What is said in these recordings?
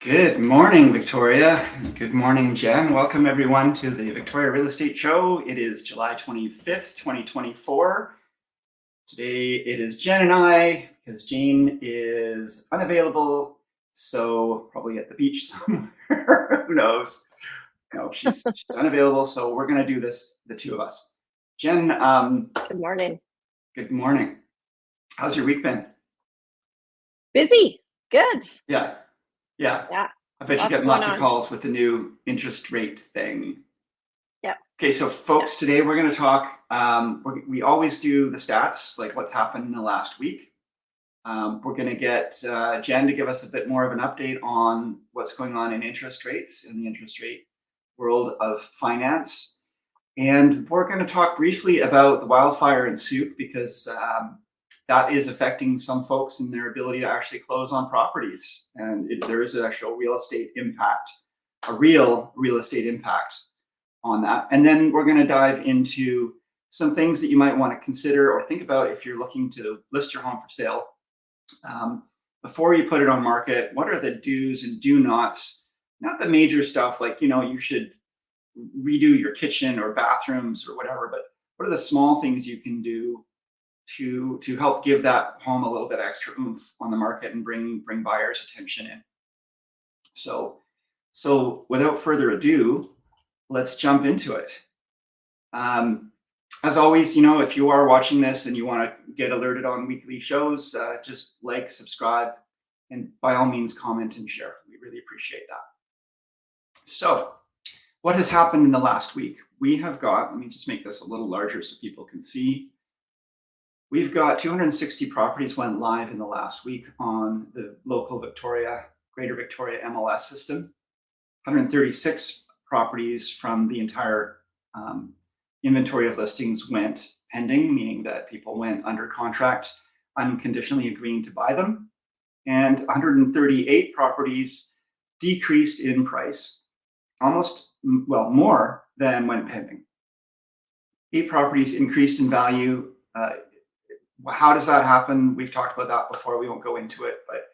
Good morning, Victoria. Good morning, Jen. Welcome, everyone, to the Victoria Real Estate Show. It is July 25th, 2024. Today, it is Jen and I, because Jane is unavailable, so probably at the beach somewhere. Who knows? No, she's unavailable, so we're going to do this, the two of us. Jen, Good morning. good morning. How's your week been? Busy. Good. Yeah. Yeah. I bet you Lots get going lots of on. calls with the new interest rate thing. Yep. Okay, so folks, today we're going to talk. We always do the stats, like what's happened in the last week. We're going to get Jen to give us a bit more of an update on what's going on in interest rates in the interest rate world of finance. And we're going to talk briefly about the wildfire in Soup because that is affecting some folks in their ability to actually close on properties. And there is an actual real estate impact, a real real estate impact on that. And then we're going to dive into some things that you might want to consider or think about if you're looking to list your home for sale. Before you put it on market, what are the do's and do nots? Not the major stuff like, you should redo your kitchen or bathrooms or whatever, but what are the small things you can do to help give that home a little bit extra oomph on the market and bring buyers' attention in. So without further ado, let's jump into it. As always, if you are watching this and you want to get alerted on weekly shows, just like, subscribe, and by all means comment and share. We really appreciate that. So what has happened in the last week? We have got, let me just make this a little larger so people can see. We've got 260 properties went live in the last week on the local Greater Victoria MLS system. 136 properties from the entire inventory of listings went pending, meaning that people went under contract, unconditionally agreeing to buy them. And 138 properties decreased in price, more than when pending. 8 properties increased in value. How does that happen? We've talked about that before. We won't go into it, but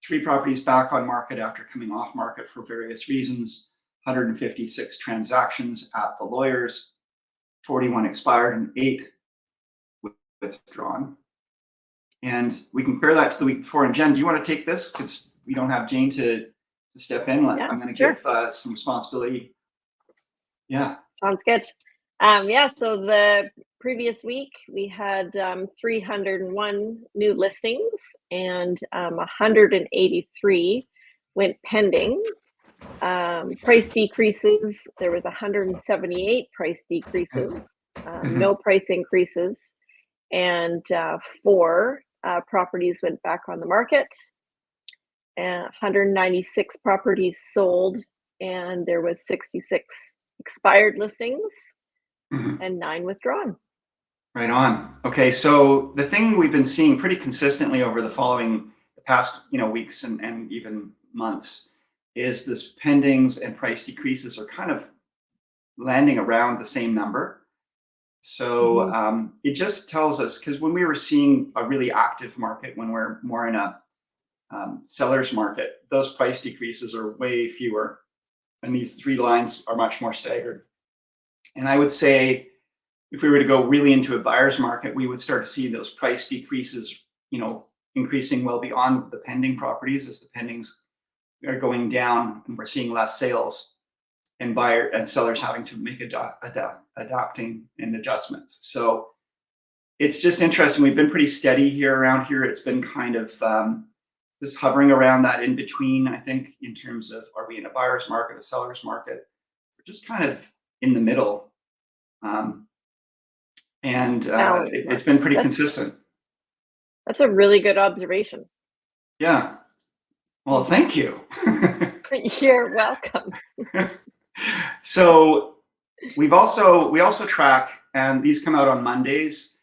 3 properties back on market after coming off market for various reasons. 156 transactions at the lawyers, 41 expired and 8 withdrawn. And we can compare that to the week before. And Jen, do you want to take this? Because we don't have Jane to step in. Yeah, I'm going to sure. give some responsibility. Yeah. Sounds good. So the previous week we had 301 new listings and 183 went pending. Price decreases, there was 178 price decreases, no price increases, and 4 properties went back on the market, and 196 properties sold, and there was 66 expired listings and 9 withdrawn. Right on. Okay, so the thing we've been seeing pretty consistently over the past weeks and even months is this pendings and price decreases are kind of landing around the same number. So it just tells us, because when we were seeing a really active market, when we're more in a seller's market, those price decreases are way fewer, and these 3 lines are much more staggered. And I would say, if we were to go really into a buyer's market, we would start to see those price decreases, increasing well beyond the pending properties as the pendings are going down, and we're seeing less sales, and buyer and sellers having to make adapting and adjustments. So it's just interesting. We've been pretty steady around here. It's been kind of just hovering around that in between, I think, in terms of, are we in a buyer's market, a seller's market? We're just kind of in the middle. It's been pretty consistent. That's a really good observation. Yeah. Well, thank you. You're welcome. So we also track, and these come out on Mondays,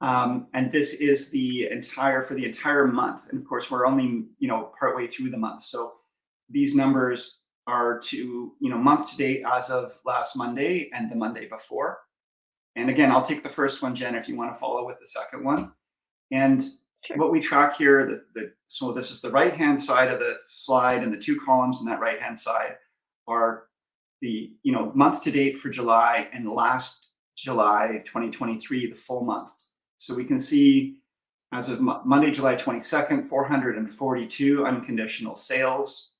and this is for the entire month. And of course, we're only partway through the month, so these numbers are to month to date as of last Monday and the Monday before. And again, I'll take the first one, Jen, if you want to follow with the second one. And Sure. what we track here, so this is the right-hand side of the slide, and the two columns on that right-hand side are the month to date for July and last July 2023, the full month. So we can see as of Monday, July 22nd, 442 unconditional sales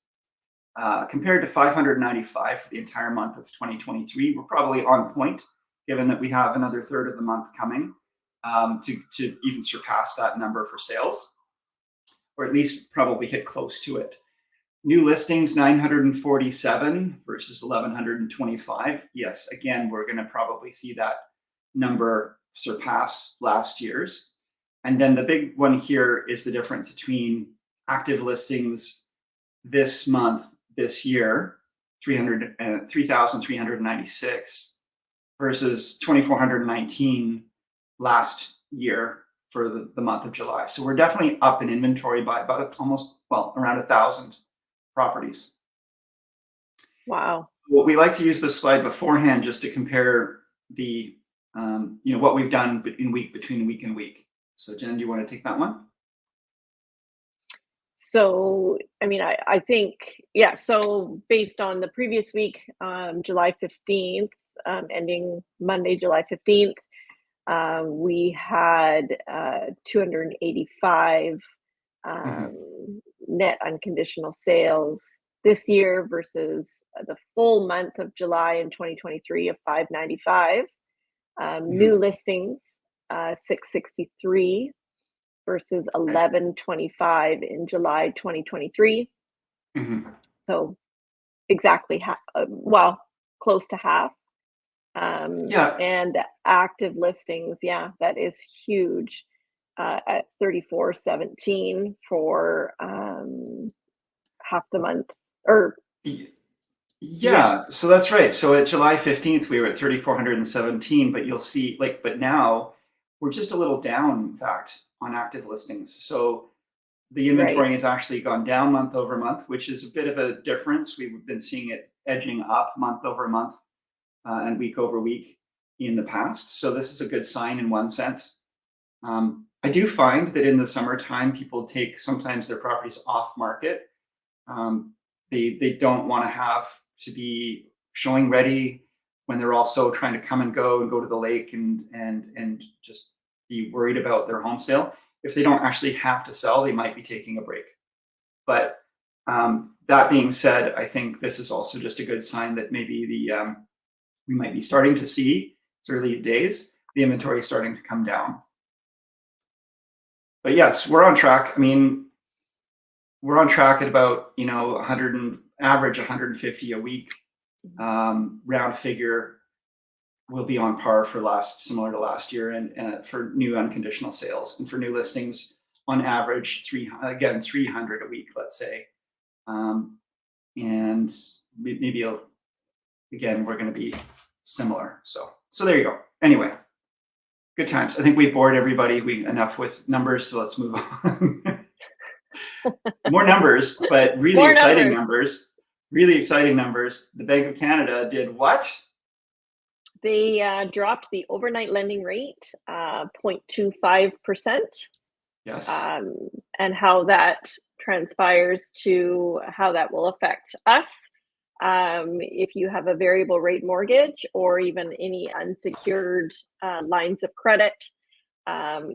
compared to 595 for the entire month of 2023. We're probably on point, given that we have another third of the month coming to even surpass that number for sales, or at least probably hit close to it. New listings, 947 versus 1,125. Yes, again, we're going to probably see that number surpass last year's. And then the big one here is the difference between active listings this month, this year, 3,396 versus 2,419 last year for the month of July. So we're definitely up in inventory by about around 1,000 properties. Wow. Well, we like to use this slide beforehand just to compare the what we've done between week and week. So Jen, do you want to take that one? So, I mean, I think, yeah, so based on the previous week, July 15th, ending Monday, July 15th, we had 285 net unconditional sales this year versus the full month of July in 2023 of 595. New listings, 663 versus 1125 in July 2023. So exactly half, close to half. Yeah. And active listings, yeah, that is huge, at 3417 for half the month, or Yeah, so that's right. So at July 15th, we were at 3,417, but you'll see, but now we're just a little down, in fact, on active listings. So the inventory right, has actually gone down month over month, which is a bit of a difference. We've been seeing it edging up month over month and week over week in the past. So this is a good sign in one sense. I do find that in the summertime, people take sometimes their properties off market. They don't want to have to be showing ready when they're also trying to come and go to the lake and just be worried about their home sale. If they don't actually have to sell, they might be taking a break. But that being said, I think this is also just a good sign that maybe we might be starting to see, it's early days, the inventory is starting to come down. But yes, we're on track. I mean, we're on track at about 100 and average 150 a week. Round figure will be on par for similar to last year, and for new unconditional sales, and for new listings on average 300 a week, let's say. And maybe again we're going to be similar. So there you go. Anyway, good times. I think we've bored everybody enough with numbers, so let's move on. More numbers, but really more exciting numbers. Really exciting numbers. The Bank of Canada did what? They dropped the overnight lending rate 0.25%. Yes. And how that transpires to how that will affect us. If you have a variable rate mortgage or even any unsecured lines of credit,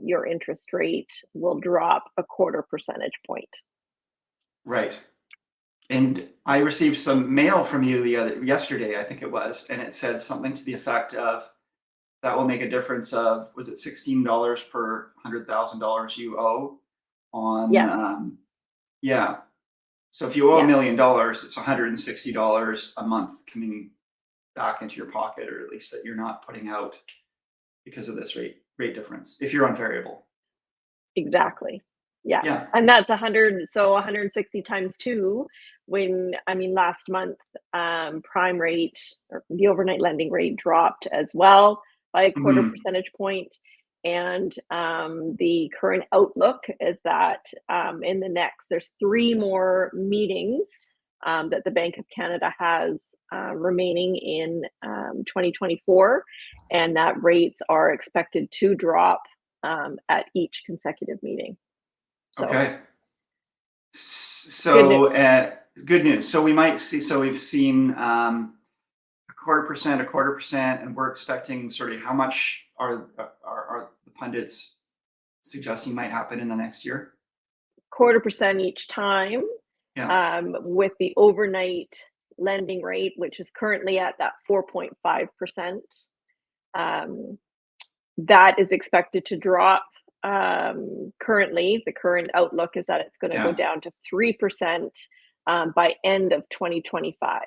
your interest rate will drop 0.25 percentage point. Right. And I received some mail from you yesterday, I think it was, and it said something to the effect of that will make a difference of, was it $16 per $100,000 you owe on? Yes. Yeah. So if you owe $1 Yeah. million, it's $160 a month coming back into your pocket, or at least that you're not putting out because of this rate difference if you're on variable. Exactly. Yeah. Yeah. And that's 100, so 160 times 2, when, I mean, last month, prime rate, or the overnight lending rate, dropped as well by 0.25 percentage point. And the current outlook is that there's 3 more meetings that the Bank of Canada has remaining in 2024, and that rates are expected to drop at each consecutive meeting. So Okay. good So, news. good news. So we might see, so we've seen a quarter percent, and we're expecting sort of how much are the pundits suggesting might happen in the next year? 0.25% each time, Yeah, with the overnight lending rate, which is currently at that 4.5%. Um, that is expected to drop. Currently, the current outlook is that it's going to go yeah. down to 3% by end of 2025.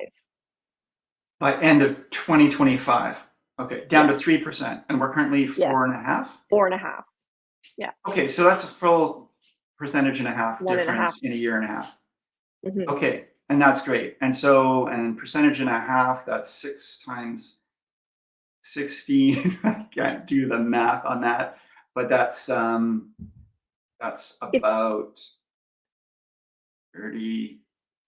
By end of 2025. Okay, down to Yes, 3%, and we're currently yes, 4.5. 4.5. Yeah, Okay, so that's a full percentage and a half one and a half. difference in a year and a half. Mhm. Okay, and that's great. And so, and percentage and a half, that's 6 times 16. I can't do the math on that, but that's It's about 300,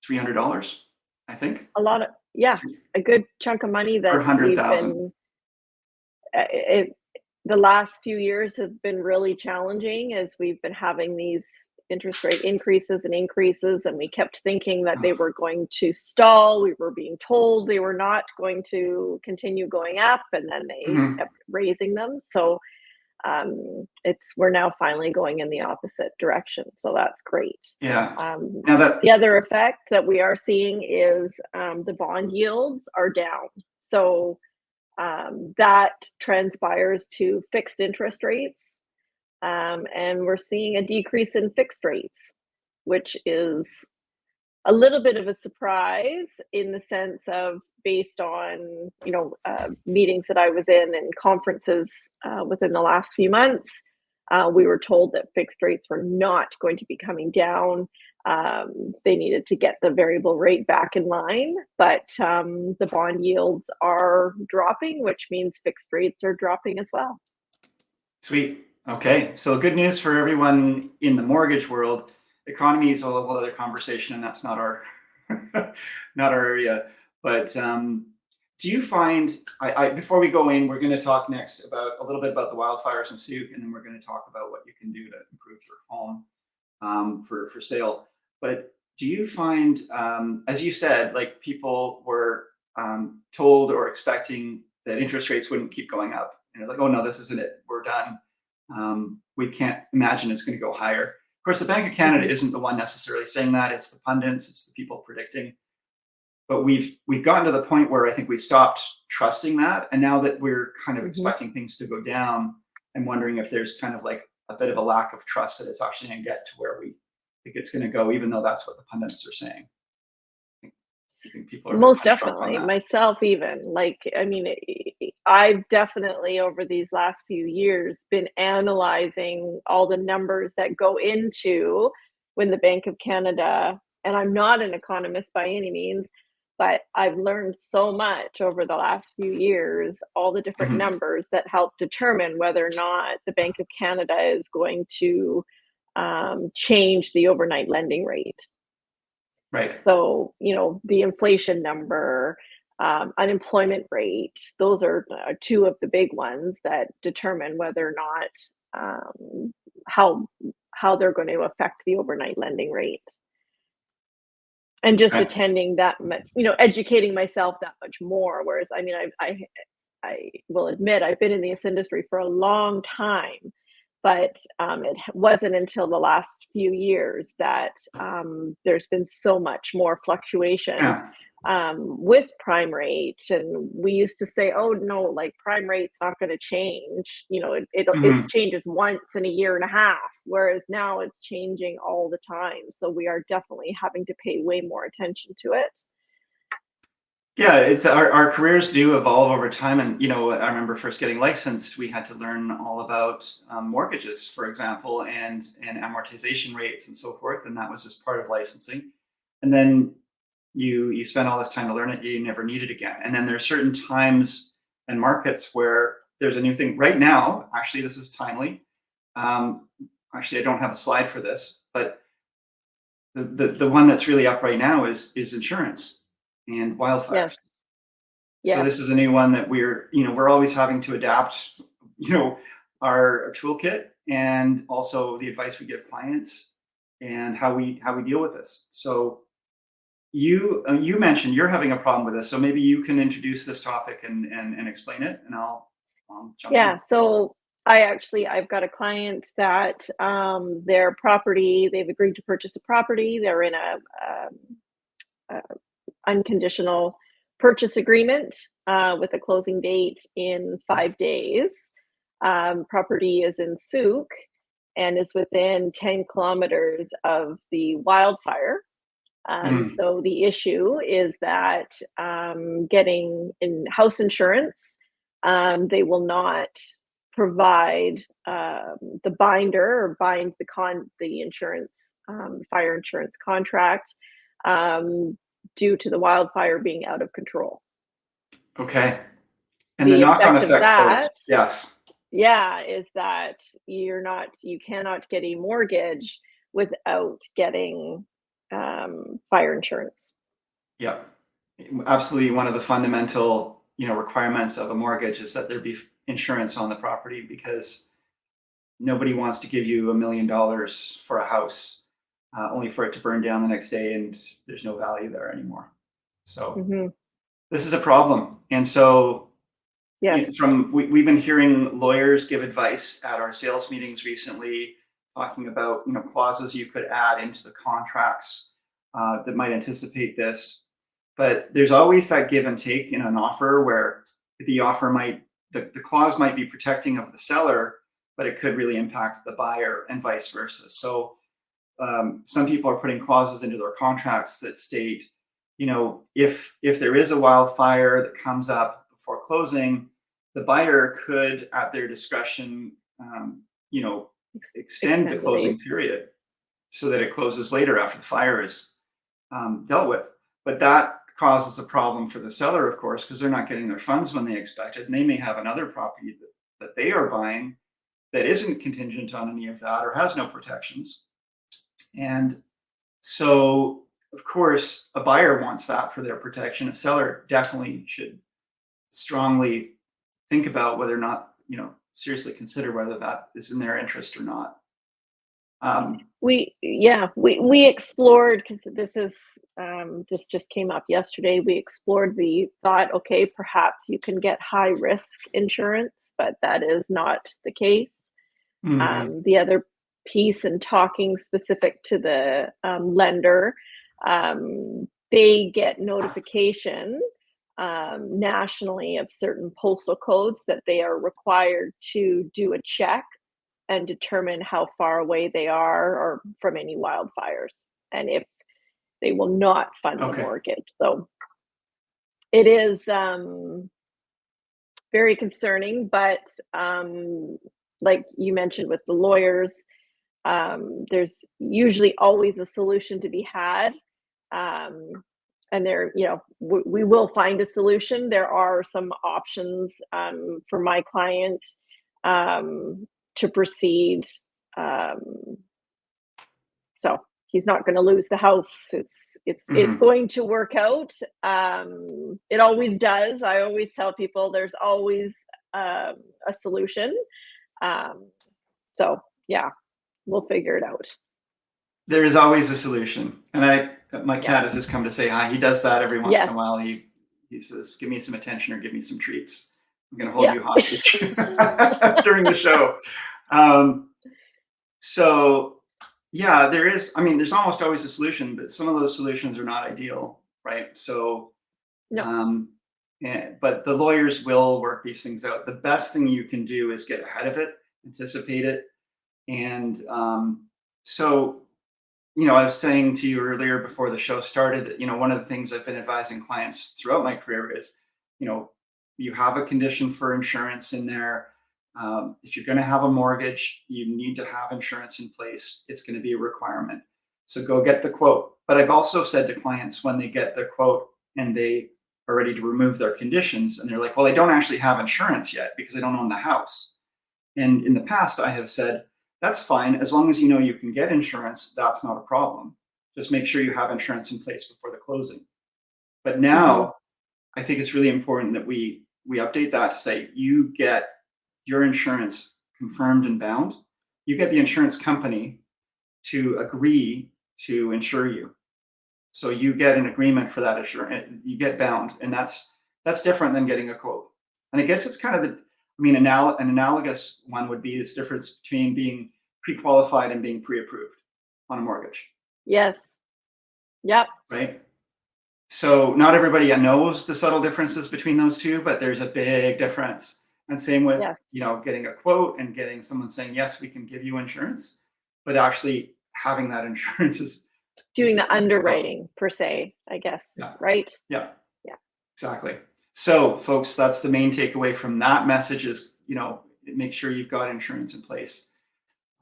$300, I think, a lot of, yeah, a good chunk of money per that we've 100,000. been, it the last few years have been really challenging as we've been having these interest rate increases and increases, and we kept thinking that they were going to stall. We were being told they were not going to continue going up, and then they Mhm. kept raising them. So it's we're now finally going in the opposite direction. So that's great. Yeah. Um, Now the that, other effect that we are seeing is the bond yields are down. So that transpires to fixed interest rates, and we're seeing a decrease in fixed rates, which is a little bit of a surprise in the sense of based on meetings that I was in and conferences within the last few months. We were told that fixed rates were not going to be coming down. They needed to get the variable rate back in line, but the bond yields are dropping, which means fixed rates are dropping as well. sweet. Okay, so good news for everyone in the mortgage world. Economy is a whole other conversation, and that's not our not our area. But do you find, I before we go in, we're going to talk next about a little bit about the wildfires in Sioux, and then we're going to talk about what you can do to improve your home for sale. But do you find, as you said, like people were told or expecting that interest rates wouldn't keep going up? And they're like, oh no, this isn't it. We're done. We can't imagine it's going to go higher. Of course, the Bank of Canada Mhm, isn't the one necessarily saying that. It's the pundits, it's the people predicting. But we've gotten to the point where I think we stopped trusting that, and now that we're kind of mhm. expecting things to go down, I'm wondering if there's kind of like a bit of a lack of trust that it's actually going to get to where we think it's going to go, even though that's what the pundits are saying. I think people are a bit Most punch drunk on definitely, that. myself even, like, I mean, I've definitely over these last few years been analyzing all the numbers that go into when the Bank of Canada, and I'm not an economist by any means, but I've learned so much over the last few years, all the different Mhm. numbers that help determine whether or not the Bank of Canada is going to change the overnight lending rate. Right. So, the inflation number, unemployment rate, those are two of the big ones that determine whether or not how how they're going to affect the overnight lending rate. And just Okay. attending that much, educating myself that much more. Whereas, I mean, I will admit I've been in this industry for a long time, but wasn't until the last few years that there's been so much more fluctuation Yeah. with prime rate. And we used to say, "Oh no, like prime rate's not going to change. It Mhm. changes once in a year and a half." Whereas now it's changing all the time. So we are definitely having to pay way more attention to it. Yeah, it's our careers do evolve over time, and I remember first getting licensed, we had to learn all about mortgages, for example, and amortization rates and so forth, and that was just part of licensing. And then you spend all this time to learn it, you never need it again. And then there are certain times and markets where there's a new thing. Right now, actually, this is timely. Um, Actually, I don't have a slide for this, but the one that's really up right now is insurance and wildfires. Yes, So yes, this is a new one that we're always having to adapt, our toolkit and also the advice we give clients. and how we deal with this. So you mentioned you're having a problem with this, so maybe you can introduce this topic and explain it, and I'll jump Yeah, in. so I've got a client that their property, they've agreed to purchase a property. They're in a unconditional purchase agreement with a closing date in 5 days. Property is in Souk and is within 10 kilometers of the wildfire. Mm, So the issue is that getting in house insurance, they will not provide the binder or bind the insurance fire insurance contract um, due to the wildfire being out of control. okay. And the The knock-on effect of effect, folks. that, Yes. yeah, is that you cannot get a mortgage without getting fire insurance. Yep. Absolutely. One of the fundamental, requirements of a mortgage is that there be insurance on the property, because nobody wants to give you $1 million for a house, only for it to burn down the next day and there's no value there anymore. So Hmm. this is a problem. And so Yes. we've been hearing lawyers give advice at our sales meetings recently, talking about clauses you could add into the contracts that might anticipate this. But there's always that give and take in an offer, where the clause might be protecting of the seller, but it could really impact the buyer and vice versa. So some people are putting clauses into their contracts that state, if there is a wildfire that comes up before closing, the buyer could, at their discretion, you know, extend the Extend the date. closing period so that it closes later after the fire is dealt with. But that causes a problem for the seller, of course, because they're not getting their funds when they expected, and they may have another property that they are buying that isn't contingent on any of that or has no protections. And so, of course, a buyer wants that for their protection. A seller definitely should strongly think about whether or not, seriously consider whether that is in their interest or not. We explored, because this just came up yesterday. We explored the thought, okay, perhaps you can get high risk insurance, but that is not the case. Mhm. The other piece, and talking specific to the lender, they get notification nationally of certain postal codes that they are required to do a check and determine how far away they are or from any wildfires, and if they will not fund the Okay. mortgage. So it is very concerning, but like you mentioned with the lawyers, there's usually always a solution to be had. And we will find a solution. There are some options for my client to proceed. Um, so he's not going to lose the house. It's Mhm. going to work out. It always does. I always tell people there's always a solution. Um, so yeah, we'll figure it out. There is always a solution. And my Yes. cat has just come to say hi. He does that every once in a Yes. while. He says, "Give me some attention or give me some treats. I'm going to hold Yeah. you hostage during the show." Um, so yeah, there is. I mean, there's almost always a solution, but some of those solutions are not ideal, right? So, No. um, but the lawyers will work these things out. The best thing you can do is get ahead of it, anticipate it, and so I was saying to you earlier before the show started that, one of the things I've been advising clients throughout my career is, you know, you have a condition for insurance in there. If you're going to have a mortgage, you need to have insurance in place. It's going to be a requirement. So go get the quote. But I've also said to clients, when they get their quote and they are ready to remove their conditions, and they're like, well, I don't actually have insurance yet because I don't own the house. And in the past, I have said, that's fine. As long as you know you can get insurance, that's not a problem. Just make sure you have insurance in place before the closing. But Hmm. now I think it's really important that we update that to say you get your insurance confirmed and bound. You get the insurance company to agree to insure you. So you get an agreement for that assurance. You get bound, and that's different than getting a quote. And I guess it's kind of the, I mean, an analogous one would be this difference between being pre-qualified and being pre-approved on a mortgage, Yes. Yep. right? So not everybody knows the subtle differences between those two, but there's a big difference. And same with, Yes. getting a quote and getting someone saying, yes, we can give you insurance, but actually having that insurance is Doing the different. underwriting per se, I guess, Yeah, right? yeah, Yeah. exactly. So folks, that's the main takeaway from that message is, make sure you've got insurance in place.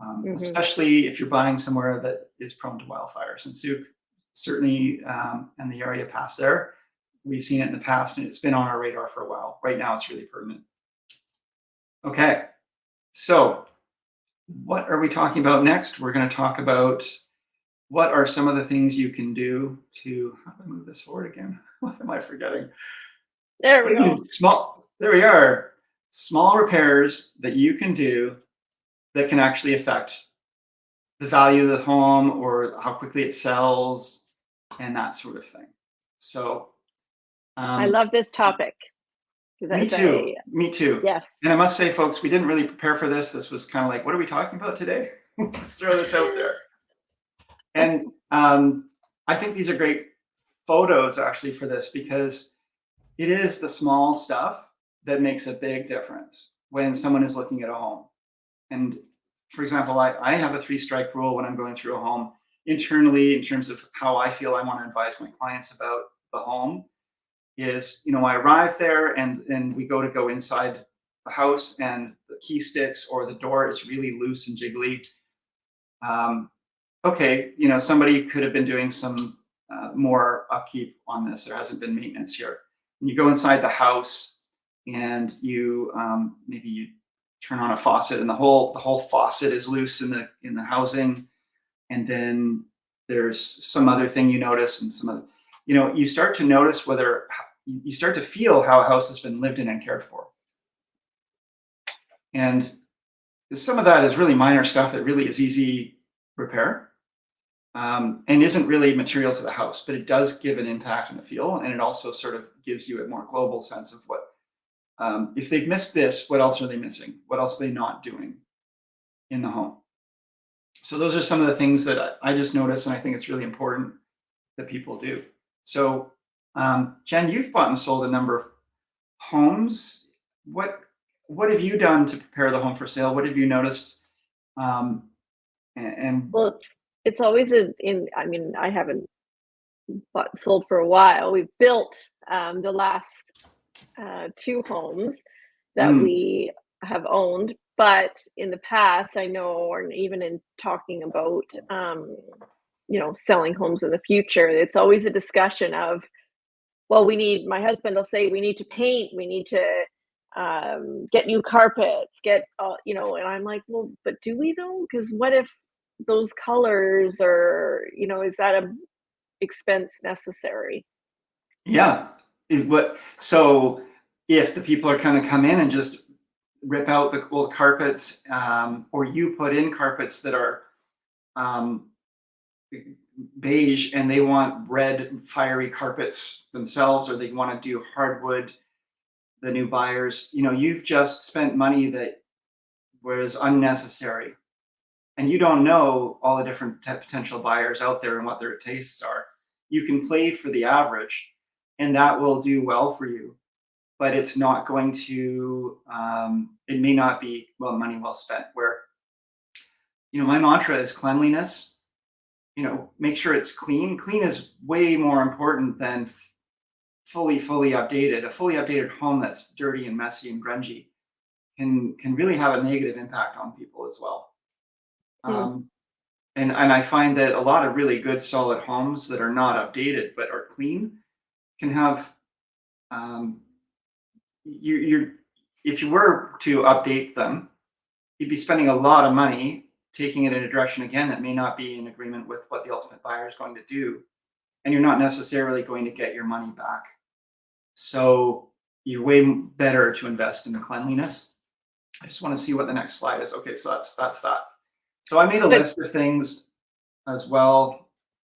Mhm. Especially if you're buying somewhere that is prone to wildfires. And Sue, certainly, and the area past there, we've seen it in the past, and it's been on our radar for a while. Right now, it's really permanent. Okay, so what are we talking about next? We're going to talk about what are some of the things you can do to, how do I move this forward again? What am I forgetting? There we go. There we are. Small repairs that you can do that can actually affect the value of the home or how quickly it sells and that sort of thing. So, I love this topic. me too. Me too. Yes. And I must say, folks, we didn't really prepare for this. This was kind of like, what are we talking about today? Let's throw this out there. And I think these are great photos actually for this because it is the small stuff that makes a big difference when someone is looking at a home. And for example, I have a 3-strike rule when I'm going through a home internally in terms of how I feel I want to advise my clients about the home is, I arrive there and we go inside the house and the key sticks or the door is really loose and jiggly. Okay, somebody could have been doing some more upkeep on this. There hasn't been maintenance here. And you go inside the house and you maybe you turn on a faucet and the whole faucet is loose in the housing, and then there's some other thing you notice and some other, you start to notice whether you start to feel how a house has been lived in and cared for. And some of that is really minor stuff that really is easy repair, and isn't really material to the house, but it does give an impact and a feel, and it also sort of gives you a more global sense of what, if they've missed this, what else are they missing? What else are they not doing in the home? So those are some of the things that I just noticed, and I think it's really important that people do. So, Jen, you've bought and sold a number of homes. What have you done to prepare the home for sale? What have you noticed? And Well, it's always I mean, I haven't bought and sold for a while. We've built the last 2 homes that we have owned, but in the past, I know, or even in talking about, selling homes in the future, it's always a discussion of, well, my husband will say, we need to paint, we need to get new carpets, and I'm like, well, but do we though? Because what if those colors are, is that a expense necessary? yeah, so if the people are kind of come in and just rip out the old carpets, or you put in carpets that are um, beige and they want red fiery carpets themselves, or they want to do hardwood, the new buyers, you've just spent money that was unnecessary, and you don't know all the different potential buyers out there and what their tastes are. You can play for the average, and that will do well for you, but it's not going to, it may not be money well spent. Where, my mantra is cleanliness. Make sure it's clean. Clean is way more important than fully updated. A fully updated home that's dirty and messy and grungy can really have a negative impact on people as well. Hmm. And I find that a lot of really good solid homes that are not updated but are clean can have, you're if you were to update them, you'd be spending a lot of money taking it in a direction again that may not be in agreement with what the ultimate buyer is going to do, and you're not necessarily going to get your money back. So you're way better to invest in the cleanliness. I just want to see what the next slide is. Okay, so that's that. So I made a list of things. as well.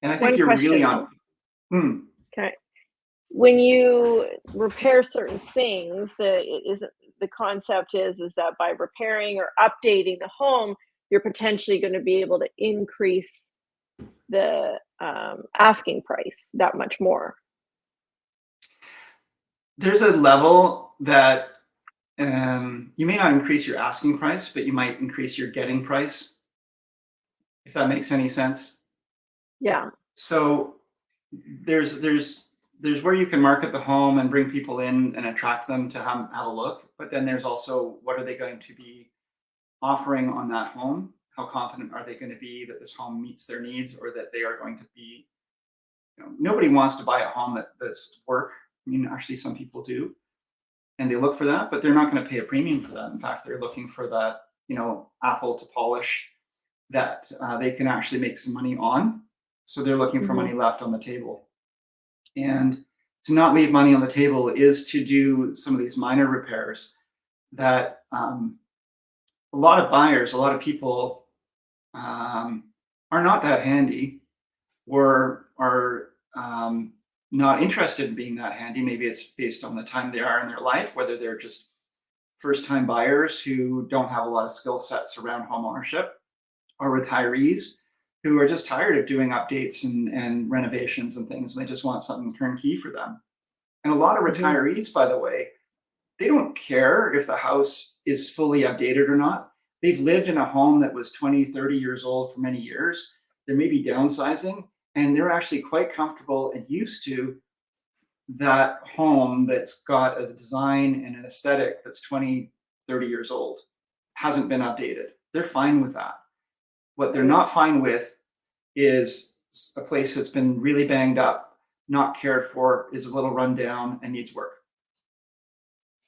And I think One you're really question on. though. Hmm. Okay. When you repair certain things, the concept is that by repairing or updating the home, you're potentially going to be able to increase the asking price that much more. There's a level that you may not increase your asking price, but you might increase your getting price, if that makes any sense. Yeah. So there's where you can market the home and bring people in and attract them to have a look, but then there's also what are they going to be offering on that home? How confident are they going to be that this home meets their needs, or that they are going to be, nobody wants to buy a home that does work. I mean, actually, some people do, and they look for that, but they're not going to pay a premium for that. In fact, they're looking for that, apple to polish that they can actually make some money on. So they're looking for Hmm. money left on the table. And to not leave money on the table is to do some of these minor repairs that a lot of buyers, a lot of people are not that handy, or are not interested in being that handy. Maybe it's based on the time they are in their life, whether they're just first time buyers who don't have a lot of skill sets around home ownership, or retirees who are just tired of doing updates and renovations and things, and they just want something turnkey for them. And a lot of Hmm. retirees, by the way, they don't care if the house is fully updated or not. They've lived in a home that was 20, 30 years old for many years. They're maybe downsizing, and they're actually quite comfortable and used to that home that's got a design and an aesthetic that's 20, 30 years old, hasn't been updated. They're fine with that. What they're Right. not fine with is a place that's been really banged up, not cared for, is a little run down, and needs work.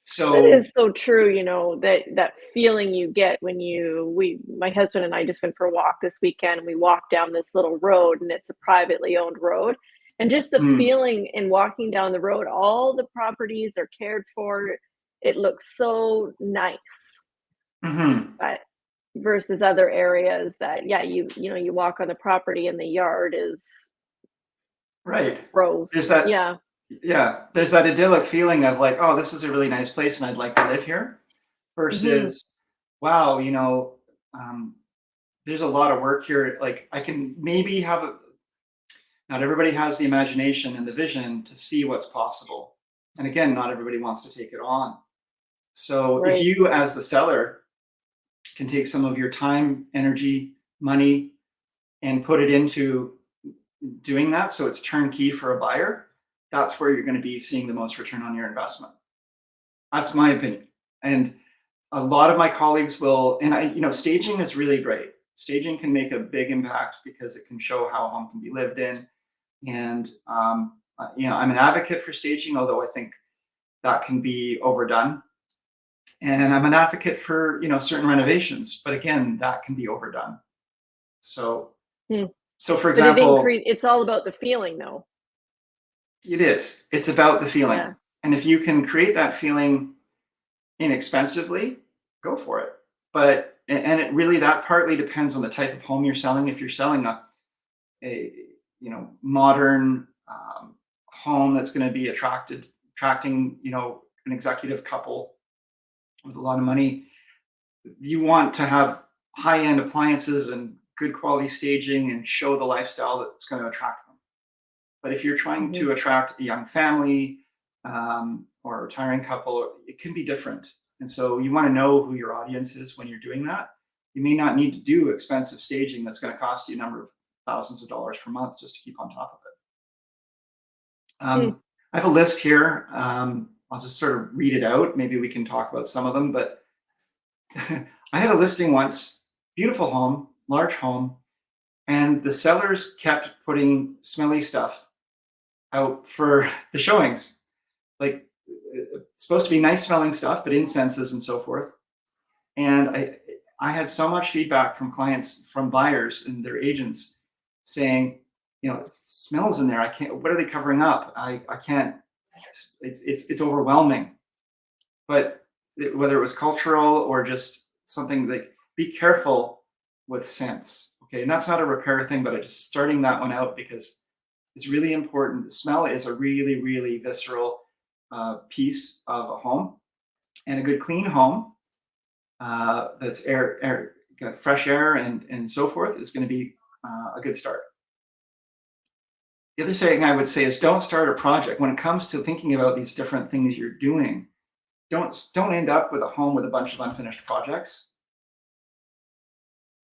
That So, is so true, that feeling you get when my husband and I just went for a walk this weekend, and we walked down this little road, and it's a privately owned road. And just the mm, feeling in walking down the road, all the properties are cared for. It looks so nice. mhm, But versus other areas that, yeah, you walk on the property and the yard is right. gross. There's that, Yeah. yeah, there's that idyllic feeling of like, oh, this is a really nice place and I'd like to live here, Mhm. versus, wow, um, there's a lot of work here. Like, I can maybe have not everybody has the imagination and the vision to see what's possible. And again, not everybody wants to take it on. So if Right. you, as the seller, can take some of your time, energy, money, and put it into doing that so it's turnkey for a buyer, that's where you're going to be seeing the most return on your investment. That's my opinion. And a lot of my colleagues will, and staging is really great. Staging can make a big impact because it can show how a home can be lived in. And, I'm an advocate for staging, although I think that can be overdone. And I'm an advocate for, certain renovations, but again, that can be overdone. So, Hmm. for But example, it's all about the feeling though. it is. It's about the feeling. Yeah. And if you can create that feeling inexpensively, go for it. But and it really, that partly depends on the type of home you're selling. If you're selling a modern home that's going to be attracting an executive couple with a lot of money, you want to have high end appliances and good quality staging and show the lifestyle that's going to attract them. But if you're trying Mhm. to attract a young family, or a retiring couple, it can be different. And so you want to know who your audience is when you're doing that. You may not need to do expensive staging that's going to cost you a number of thousands of dollars per month just to keep on top of it. Hmm. I have a list here. I'll just sort of read it out. Maybe we can talk about some of them. But I had a listing once, beautiful home, large home, and the sellers kept putting smelly stuff out for the showings. Like, it's supposed to be nice smelling stuff, but incenses and so forth. And I had so much feedback from clients, from buyers and their agents saying, it smells in there. I can't, what are they covering up? I can't, it's overwhelming. But whether it was cultural or just something, like, be careful with scents. Okay, and that's not a repair thing, but I'm just starting that one out because it's really important. The smell is a really, really visceral piece of a home, and a good clean home that's got fresh air and so forth is going to be a good start. The other thing I would say is don't start a project when it comes to thinking about these different things you're doing. Don't end up with a home with a bunch of unfinished projects.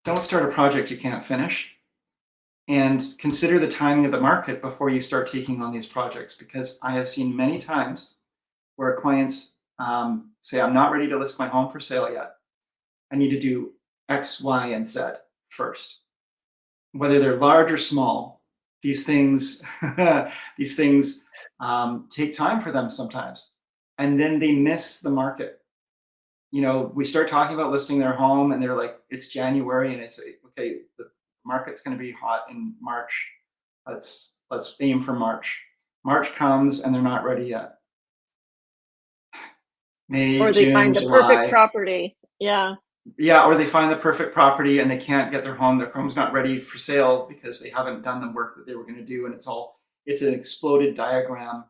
Don't start a project you can't finish, and consider the timing of the market before you start taking on these projects, because I have seen many times where clients say, I'm not ready to list my home for sale yet. I need to do X, Y, and Z first. Whether they're large or small, these things these things take time for them sometimes, and then they miss the market. We start talking about listing their home, and they're like, it's January, and I say, okay, the market's going to be hot in March. Let's aim for March. March comes, and they're not ready yet. May, Or they June, find the perfect July. property. Yeah. Yeah, or they find the perfect property and they can't get their home's not ready for sale because they haven't done the work that they were going to do, and it's an exploded diagram.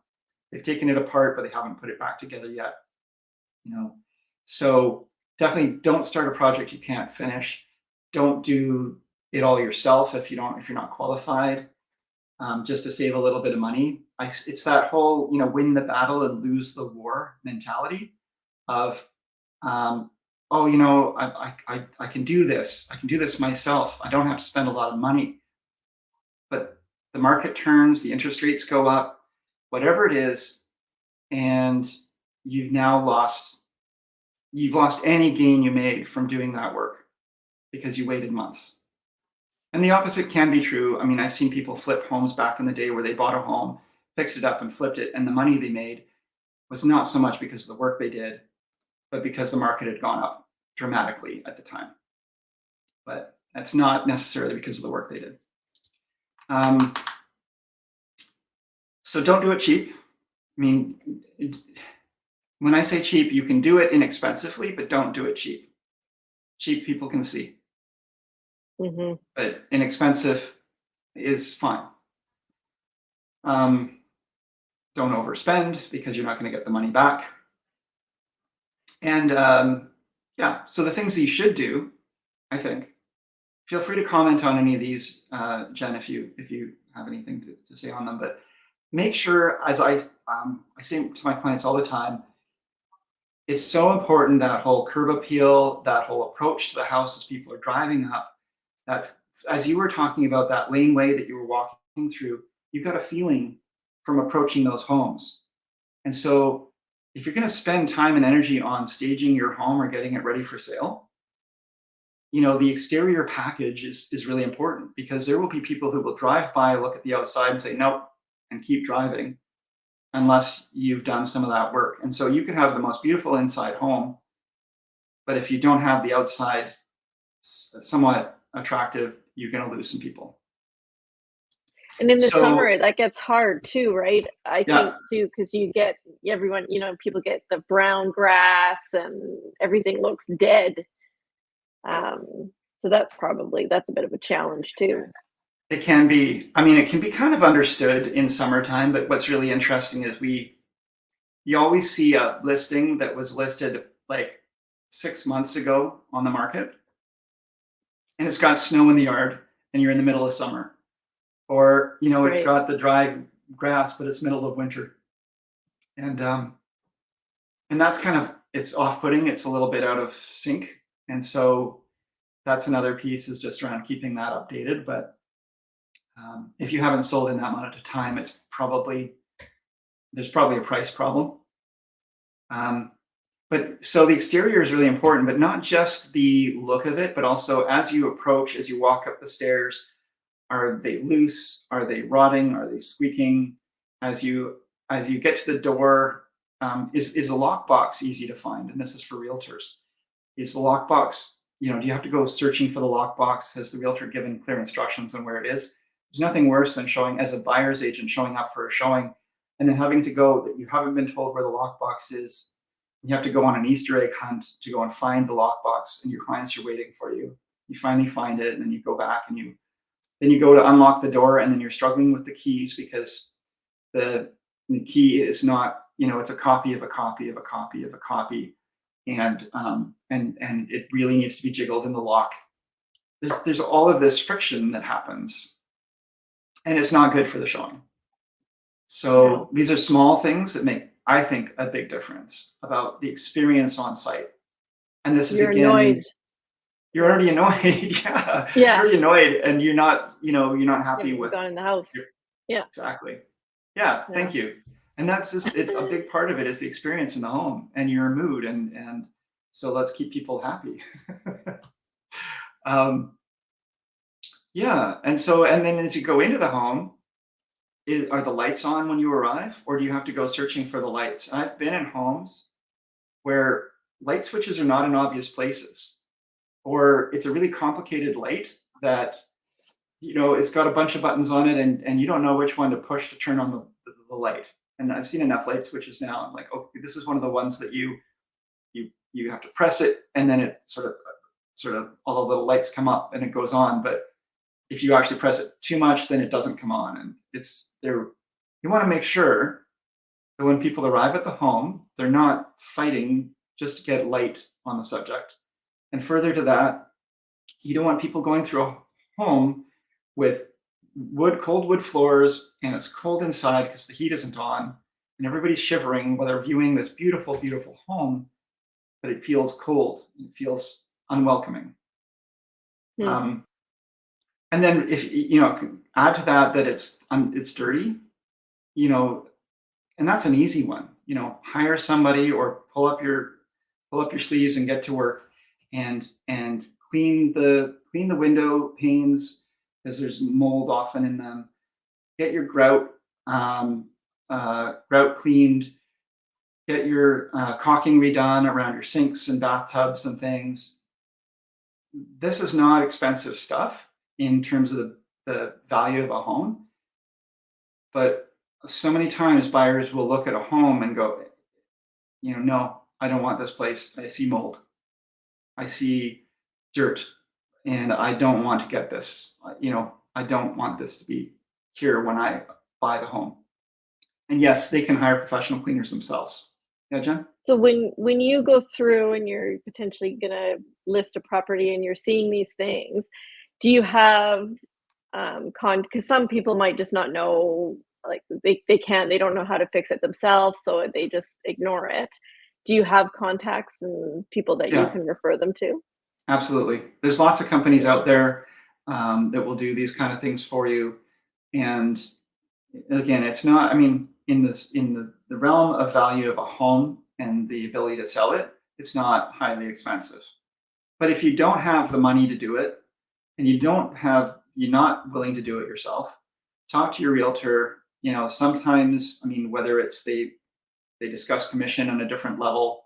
They've taken it apart, but they haven't put it back together yet. So definitely don't start a project you can't finish. Don't do it all yourself if you're not qualified, just to save a little bit of money. It's that whole win the battle and lose the war mentality of oh, I can do this. I can do this myself. I don't have to spend a lot of money. But the market turns, the interest rates go up, whatever it is, and you've lost any gain you made from doing that work because you waited months. And the opposite can be true. I mean, I've seen people flip homes back in the day where they bought a home, fixed it up and flipped it, and the money they made was not so much because of the work they did, but because the market had gone up dramatically at the time. But that's not necessarily because of the work they did. So don't do it cheap. I mean, when I say cheap, you can do it inexpensively, but don't do it cheap. Cheap people can see. Mm-hmm. But inexpensive is fine. Don't overspend because you're not going to get the money back. And yeah, so the things that you should do, I think, feel free to comment on any of these, Jen, if you have anything to say on them. But make sure, as I say to my clients all the time, it's so important, that whole curb appeal, that whole approach to the house as people are driving up, that as you were talking about that laneway that you were walking through, you got a feeling from approaching those homes. And so if you're going to spend time and energy on staging your home or getting it ready for sale, the exterior package is really important, because there will be people who will drive by, look at the outside and say, nope, and keep driving unless you've done some of that work. And so you could have the most beautiful inside home, but if you don't have the outside somewhat attractive, you're going to lose some people. And in the So, summer, that gets hard too, right? I yeah, think too, because you get everyone, people get the brown grass and everything looks dead. So that's a bit of a challenge too. it can be. I mean, it can be kind of understood in summertime, but what's really interesting is you always see a listing that was listed like 6 months ago on the market, and it's got snow in the yard, and you're in the middle of summer, or it's Right. got the dry grass, but it's middle of winter, and that's it's off-putting. It's a little bit out of sync, and so that's another piece, is just around keeping that updated. But if you haven't sold in that amount of time, there's probably a price problem. But so the exterior is really important, but not just the look of it, but also as you approach, as you walk up the stairs, are they loose? Are they rotting? Are they squeaking? As you get to the door, is the lockbox easy to find? And this is for realtors. Is the lockbox, do you have to go searching for the lockbox? Has the realtor given clear instructions on where it is? There's nothing worse than as a buyer's agent, showing up for a showing and then having to go, that you haven't been told where the lockbox is. You have to go on an Easter egg hunt to go and find the lockbox, and your clients are waiting for you. You finally find it, and then you go back and you go to unlock the door, and then you're struggling with the keys because the key is not, it's a copy of a copy of a copy of a copy, and it really needs to be jiggled in the lock. There's all of this friction that happens, and it's not good for the showing. So No. these are small things that make, I think, a big difference about the experience on site. And this is, You're again, annoyed. you're already annoyed. Yeah. You're Yeah. already annoyed, and you're not happy You've with gone in the house. your, Yeah. exactly. Yeah, Yeah. thank you. And that's just it. A big part of it is the experience in the home and your mood, and so let's keep people happy. um, yeah, and then as you go into the home, are the lights on when you arrive, or do you have to go searching for the lights? I've been in homes where light switches are not in obvious places, or it's a really complicated light that it's got a bunch of buttons on it, and you don't know which one to push to turn on the light. And I've seen enough light switches now. I'm like, okay, this is one of the ones that you have to press it, and then it sort of all the little lights come up and it goes on. But if you actually press it too much, then it doesn't come on. And it's there. You want to make sure that when people arrive at the home, they're not fighting just to get light on the subject. And further to that, you don't want people going through a home with cold wood floors, and it's cold inside because the heat isn't on, and everybody's shivering while they're viewing this beautiful, beautiful home, but it feels cold. It feels unwelcoming. Hmm. And then if add to that it's dirty, and that's an easy one. Hire somebody or pull up your sleeves and get to work, and clean the window panes because there's mold often in them. Get your grout cleaned. Get your caulking redone around your sinks and bathtubs and things. This is not expensive stuff in terms of the value of a home, but so many times buyers will look at a home and go, no, I don't want this place. I see mold. I see dirt, and I don't want to get this. I don't want this to be here when I buy the home. And yes, they can hire professional cleaners themselves. Yeah, Jen? So when you go through and you're potentially gonna list a property and you're seeing these things, do you have because some people might just not know, like they don't know how to fix it themselves, so they just ignore it. Do you have contacts and people that you Yeah, can refer them to? absolutely. There's lots of companies out there that will do these kind of things for you. And again, it's not, I mean, in the realm of value of a home and the ability to sell it, it's not highly expensive. But if you don't have the money to do it, and you're not willing to do it yourself, talk to your realtor. Sometimes, I mean, whether it's they discuss commission on a different level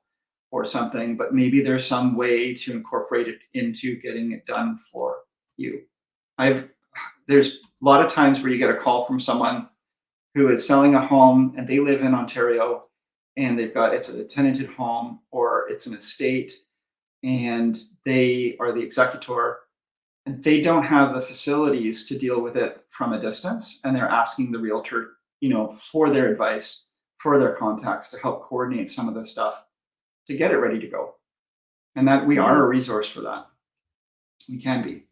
or something, but maybe there's some way to incorporate it into getting it done for you. There's a lot of times where you get a call from someone who is selling a home, and they live in Ontario, and it's a tenanted home or it's an estate, and they are the executor, and they don't have the facilities to deal with it from a distance, and they're asking the realtor, for their advice, for their contacts to help coordinate some of this stuff to get it ready to go. And that we are Mhm. a resource for that. We can be.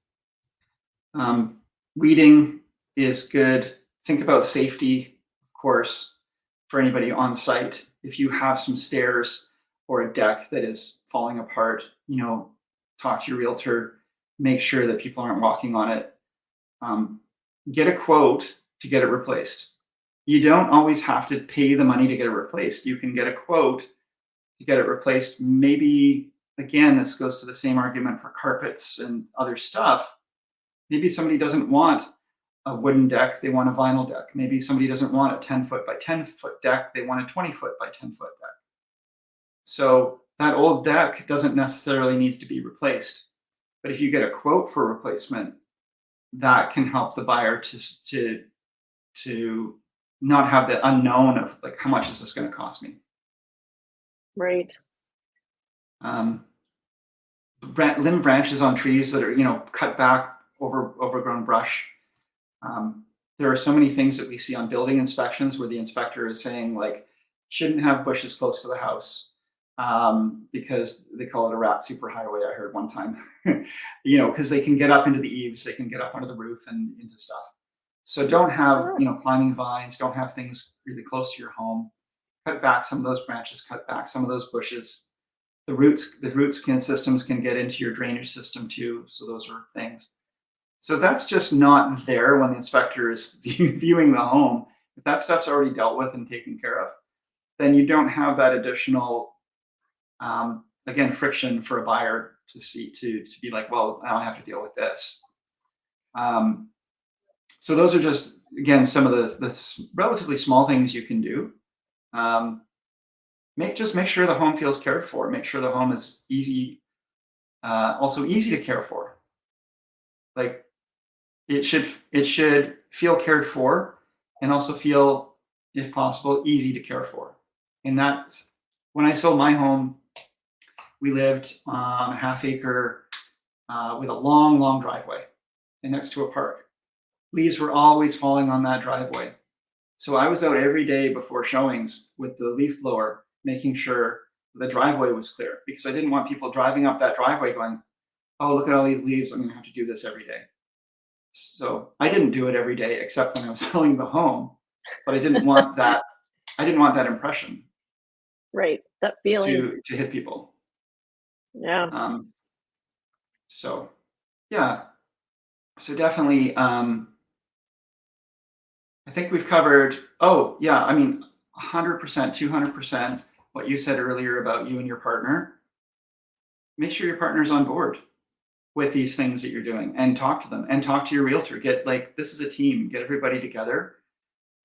Weeding is good. Think about safety, of course, for anybody on site. If you have some stairs or a deck that is falling apart, talk to your realtor, make sure that people aren't walking on it. Get a quote to get it replaced. You don't always have to pay the money to get it replaced. You can get a quote to get it replaced. Maybe, again, this goes to the same argument for carpets and other stuff. Maybe somebody doesn't want a wooden deck, they want a vinyl deck. Maybe somebody doesn't want a 10-foot by 10-foot deck, they want a 20-foot by 10-foot deck. So that old deck doesn't necessarily need to be replaced. But if you get a quote for replacement, that can help the buyer to not have the unknown of, like, how much is this going to cost me? Right. Um, limb branches on trees that are, cut back over overgrown brush. There are so many things that we see on building inspections where the inspector is saying like, shouldn't have bushes close to the house, because they call it a rat superhighway. I heard one time, because they can get up into the eaves, they can get up under the roof and into stuff. So don't have, climbing vines, don't have things really close to your home. Cut back some of those branches, cut back some of those bushes. The root skin systems can get into your drainage system too. So those are things. So that's just not there when the inspector is viewing the home. If that stuff's already dealt with and taken care of, then you don't have that additional, again, friction for a buyer to be like, well, now I have to deal with this. So those are just, again, some of the relatively small things you can do. Make sure the home feels cared for. Make sure the home is easy, also easy to care for. Like it should feel cared for, and also feel, if possible, easy to care for. And that, when I sold my home, we lived on a half-acre with a long driveway and next to a park. Leaves were always falling on that driveway. So I was out every day before showings with the leaf blower, making sure the driveway was clear, because I didn't want people driving up that driveway going, oh, look at all these leaves, I'm gonna have to do this every day. So I didn't do it every day except when I was selling the home, but I didn't want that impression. Right. That feeling. To hit people. Yeah. So yeah. So definitely, I think we've covered, 100%, 200%, what you said earlier about you and your partner. Make sure your partner's on board with these things that you're doing, and talk to them, and talk to your realtor. This is a team, get everybody together,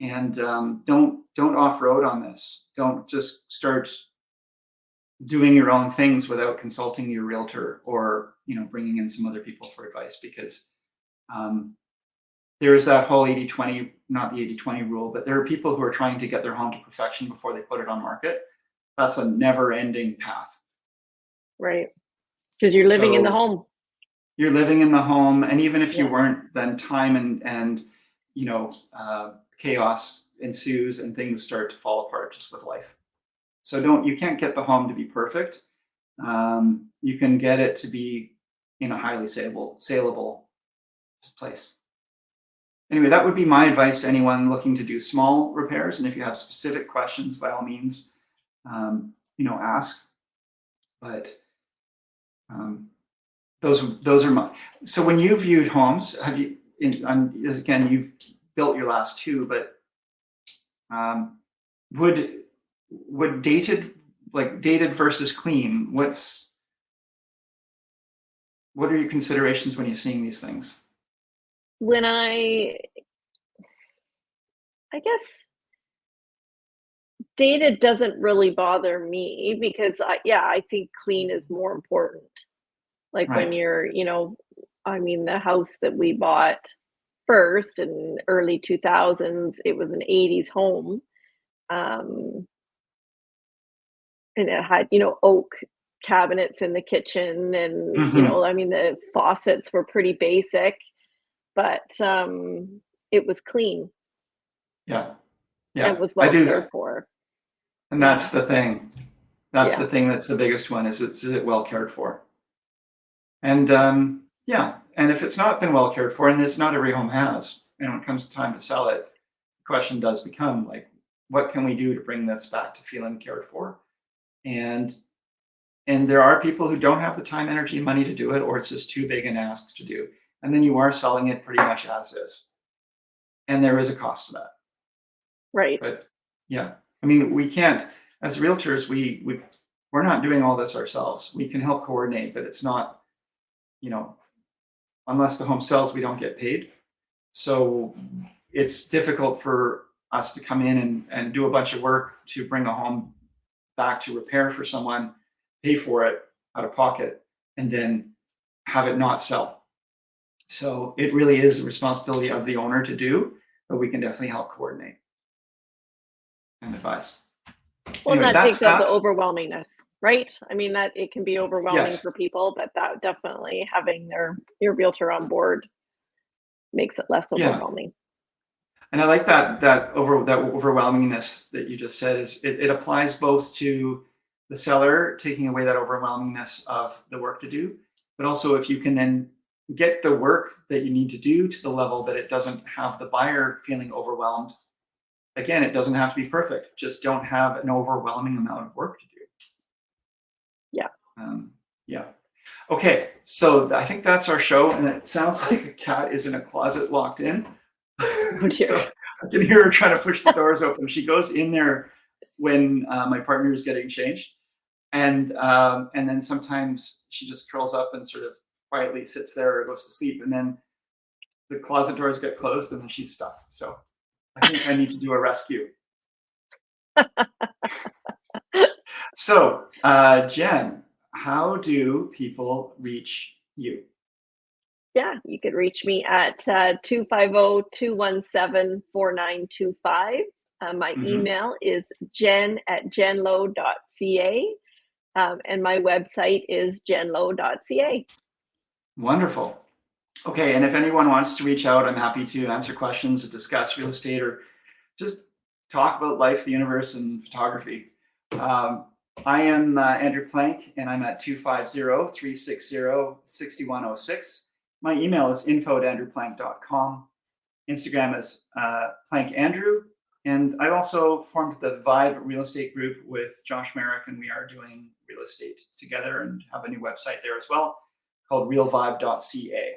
and don't off-road on this. Don't just start doing your own things without consulting your realtor, or bringing in some other people for advice, because there is that whole 80-20, not the 80-20 rule, but there are people who are trying to get their home to perfection before they put it on market. That's a never-ending path. Right. Because you're living in the home. You're living in the home, and even if you weren't, then time and chaos ensues, and things start to fall apart just with life. So you can't get the home to be perfect. You can get it to be in a highly saleable place. Anyway, that would be my advice to anyone looking to do small repairs. And if you have specific questions, by all means, ask. But those are my. So when you viewed homes, have you? Again, you've built your last two, but would dated versus clean? What are your considerations when you're seeing these things? When I guess dated doesn't really bother me, because I think clean is more important. Like when you're, the house that we bought first in early 2000s, it was an 80s home. And it had, oak cabinets in the kitchen, and, the faucets were pretty basic, but it was clean. Yeah. And was well cared for. And that's the thing. That's the thing that's the biggest one, is it well cared for? And and if it's not been well cared for, and it's not every home has, and when it comes time to sell it, the question does become like, what can we do to bring this back to feeling cared for? And there are people who don't have the time, energy, and money to do it, or it's just too big an ask to do. And then you are selling it pretty much as is. And there is a cost to that. Right. But we can't, as realtors, we're not doing all this ourselves. We can help coordinate, but it's not, unless the home sells, we don't get paid. So it's difficult for us to come in and do a bunch of work to bring a home back to repair for someone, pay for it out of pocket, and then have it not sell. So it really is the responsibility of the owner to do, but we can definitely help coordinate and advise. Well, Anyway, that takes out the overwhelmingness. right? I mean, that it can be overwhelming Yes. for people, but that definitely having your realtor on board makes it less Yeah. overwhelming. And I like that overwhelmingness that you just said is it applies both to the seller taking away that overwhelmingness of the work to do, but also if you can then get the work that you need to do to the level that it doesn't have the buyer feeling overwhelmed. Again, it doesn't have to be perfect. Just don't have an overwhelming amount of work to do. Yeah. Yeah. Okay, so I think that's our show, and it sounds like a cat is in a closet locked in. Oh So dear. I can hear her trying to push the doors open. She goes in there when my partner is getting changed, and then sometimes she just curls up and sort of quietly sits there or goes to sleep, and then the closet doors get closed, and then she's stuck. So I think I need to do a rescue. So Jen, how do people reach you? Yeah, you could reach me at 250-217-4925. My Mhm. email is jen@jenlo.ca, and my website is jenlo.ca. Wonderful. Okay, and if anyone wants to reach out, I'm happy to answer questions or discuss real estate or just talk about life, the universe, and photography. Um, I am Andrew Plank, and I'm at 250-360-6106. My email is info@andrewplank.com. Instagram is plankandrew. And I also formed the Vibe Real Estate Group with Josh Merrick, and we are doing real estate together and have a new website there as well called realvibe.ca.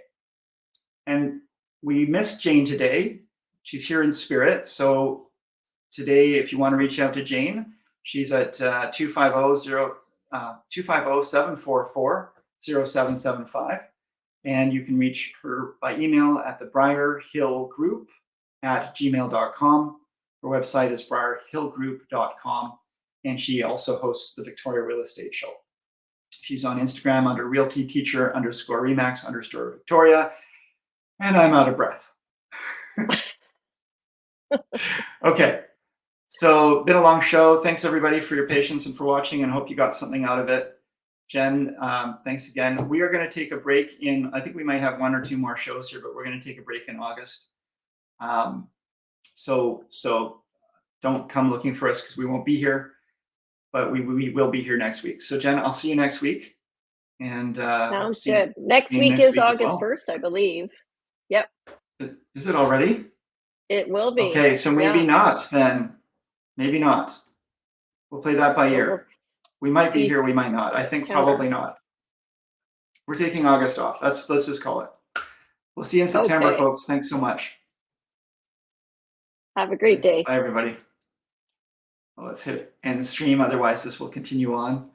And we missed Jane today. She's here in spirit. So today, if you want to reach out to Jane, she's at 250-744-0775. And you can reach her by email at the briarhillgroup@gmail.com. Her website is briarhillgroup.com. And she also hosts the Victoria Real Estate Show. She's on Instagram under realtyteacher_remax_Victoria. And I'm out of breath. Okay. So been a long show. Thanks everybody for your patience and for watching, and hope you got something out of it. Jen, thanks again. We are going to take a break I think we might have one or two more shows here, but we're going to take a break in August. So don't come looking for us because we won't be here, but we will be here next week. So Jen, I'll see you next week. And Sounds see good. Next you week next is week as August well. 1st, I believe. Yep, Is it already? it will be. Okay, so maybe Yeah. not then. Maybe not. We'll play that by So ear. We might be see here, we might not. I think September. probably not. We're taking August off. Let's just call it. We'll see you in September, Okay. folks. Thanks so much. Have a great day. Bye, everybody. Well, let's hit end stream. Otherwise, this will continue on.